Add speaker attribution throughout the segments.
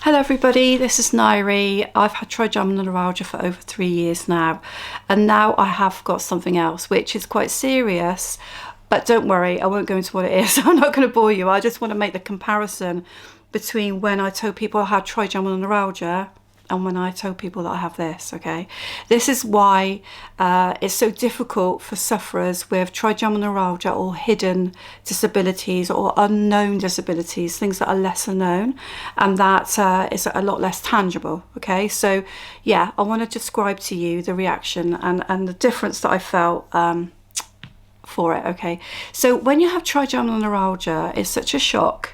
Speaker 1: Hello everybody, this is Nairi. I've had trigeminal neuralgia for over 3 years now, and now I have got something else which is quite serious, but don't worry, I won't go into what it is. I'm not going to bore you. I just want to make the comparison between when I told people I had trigeminal neuralgia and when I told people that I have this, okay? This is why it's so difficult for sufferers with trigeminal neuralgia or hidden disabilities or unknown disabilities, things that are lesser known, and that is a lot less tangible, okay? So yeah, I want to describe to you the reaction and the difference that I felt for it, okay? So when you have trigeminal neuralgia, it's such a shock.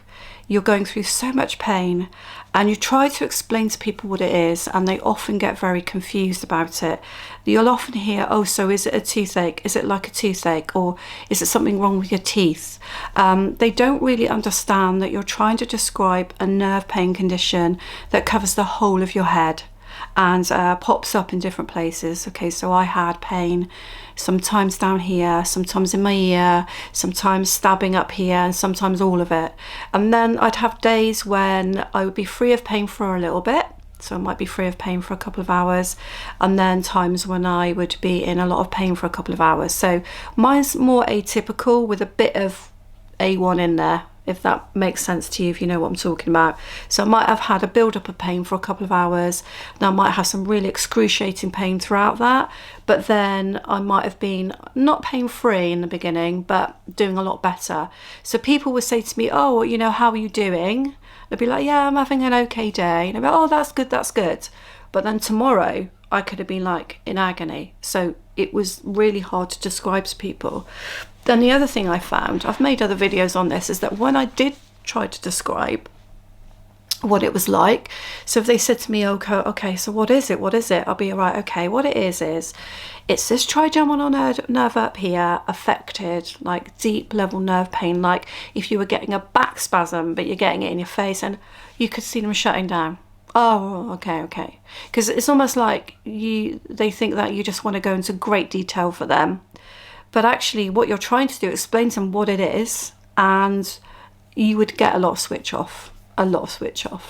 Speaker 1: You're going through so much pain, and you try to explain to people what it is, and they often get very confused about it. You'll often hear, oh, so is it a toothache? Is it like a toothache? Or is it something wrong with your teeth? They don't really understand that you're trying to describe a nerve pain condition that covers the whole of your head and pops up in different places. Okay, so I had pain sometimes down here, sometimes in my ear, sometimes stabbing up here, and sometimes all of it. And then I'd have days when I would be free of pain for a little bit, so I might be free of pain for a couple of hours, and then times when I would be in a lot of pain for a couple of hours. So mine's more atypical with a bit of A1 in there, if that makes sense to you, if you know what I'm talking about. So I might have had a build-up of pain for a couple of hours, and I might have some really excruciating pain throughout that, but then I might have been not pain-free in the beginning, but doing a lot better. So people would say to me, oh, you know, how are you doing? I'd be like, yeah, I'm having an okay day. And I'd be like, oh, that's good, that's good. But then tomorrow, I could have been like in agony. So it was really hard to describe to people. Then the other thing I found, I've made other videos on this, is that when I did try to describe what it was like, so if they said to me, okay, so what is it? I'll be all right, okay, what it is it's this trigeminal nerve up here affected, like deep level nerve pain, like if you were getting a back spasm, but you're getting it in your face, and you could see them shutting down. Oh, okay. Because it's almost like they think that you just want to go into great detail for them. But actually what you're trying to do, explain to them what it is, and you would get a lot of switch off,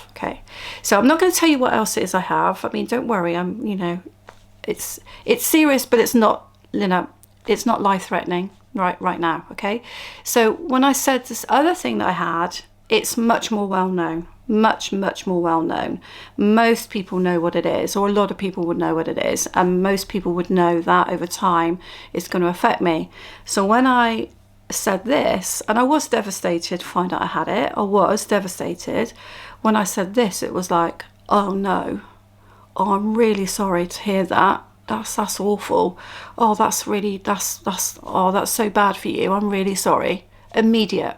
Speaker 1: okay? So I'm not going to tell you what else it is I have. I mean, don't worry, it's serious, but it's not, it's not life-threatening right now, okay? So when I said this other thing that I had, it's much more well-known. Much more well known. Most people know what it is, or a lot of people would know what it is, and most people would know that over time it's going to affect me. So when I said this, and I was devastated to find out I had it, I was devastated. When I said this, it was like, oh no, oh, I'm really sorry to hear that. That's awful. Oh, that's so bad for you. I'm really sorry. Immediate.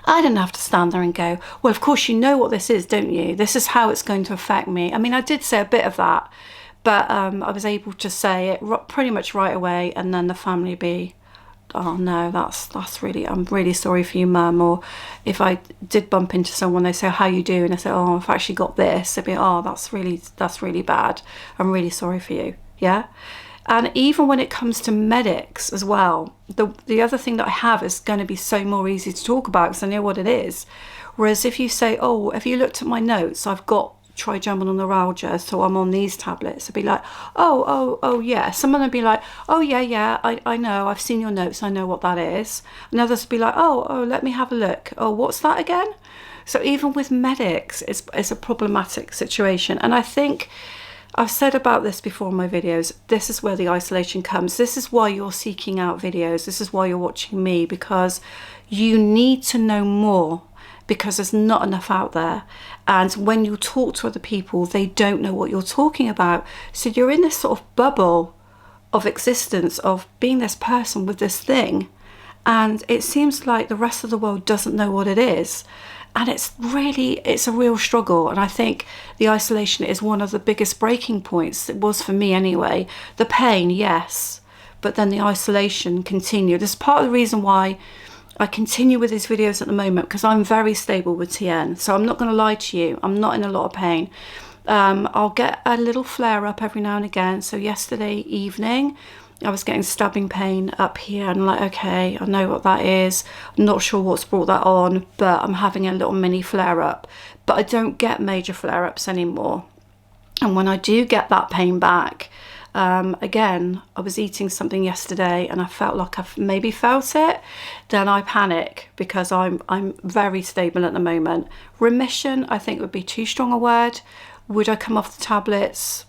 Speaker 1: I didn't have to stand there and go, well, of course you know what this is, don't you? This is how it's going to affect me. I mean, I did say a bit of that, but I was able to say it pretty much right away, and then the family be, oh no, that's really, I'm really sorry for you, Mum. Or if I did bump into someone, they say, how you doing? I say, oh, I've actually got this. They'd be, oh, that's really bad. I'm really sorry for you. Yeah. And even when it comes to medics as well, the other thing that I have is going to be so more easy to talk about because I know what it is. Whereas if you say, oh, have you looked at my notes? I've got trigeminal neuralgia, so I'm on these tablets. I'd be like, oh, yeah. Someone would be like, oh, yeah, I know. I've seen your notes. I know what that is. And others would be like, oh, let me have a look. Oh, what's that again? So even with medics, it's a problematic situation. And I think I've said about this before in my videos, this is where the isolation comes. This is why you're seeking out videos. This is why you're watching me, because you need to know more, because there's not enough out there. And when you talk to other people, they don't know what you're talking about. So you're in this sort of bubble of existence of being this person with this thing. And it seems like the rest of the world doesn't know what it is. And it's a real struggle. And I think the isolation is one of the biggest breaking points. It was for me anyway. The pain, yes, but then the isolation continued. This is part of the reason why I continue with these videos at the moment, because I'm very stable with TN. So I'm not going to lie to you. I'm not in a lot of pain. I'll get a little flare up every now and again. So yesterday evening, I was getting stabbing pain up here, and I'm like, okay, I know what that is. I'm not sure what's brought that on, but I'm having a little mini flare up. but I don't get major flare-ups anymore. And when I do get that pain back, again, I was eating something yesterday and I felt like I've maybe felt it, then I panic, because I'm very stable at the moment. Remission, I think, would be too strong a word. Would I come off the tablets?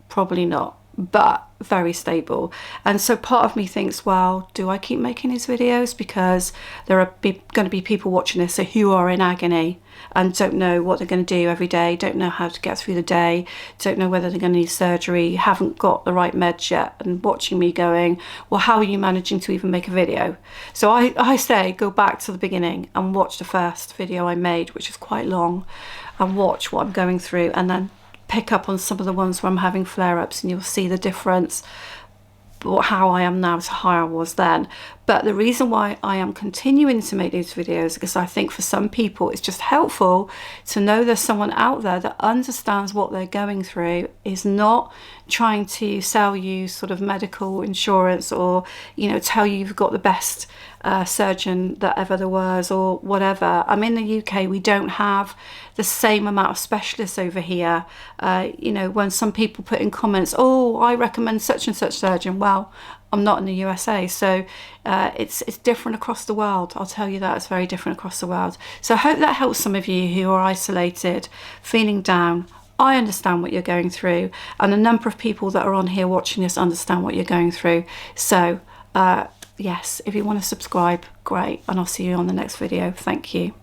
Speaker 1: Probably not, but very stable. And so part of me thinks, well, do I keep making these videos? Because there are going to be people watching this who are in agony and don't know what they're going to do every day, don't know how to get through the day, don't know whether they're going to need surgery, haven't got the right meds yet, and watching me going, well, how are you managing to even make a video? So I say go back to the beginning and watch the first video I made, which is quite long, and watch what I'm going through, and then pick up on some of the ones where I'm having flare-ups, and you'll see the difference, how I am now to how I was then. But the reason why I am continuing to make these videos is because I think for some people it's just helpful to know there's someone out there that understands what they're going through, is not trying to sell you sort of medical insurance, or, you know, tell you you've got the best surgeon that ever there was, or whatever. I'm in the UK, we don't have the same amount of specialists over here. You know, when some people put in comments, oh, I recommend such and such surgeon, well, I'm not in the USA, so it's different across the world. I'll tell you that, it's very different across the world. So I hope that helps some of you who are isolated, feeling down. I understand what you're going through, and a number of people that are on here watching this understand what you're going through. So yes, if you want to subscribe, great, and I'll see you on the next video. Thank you.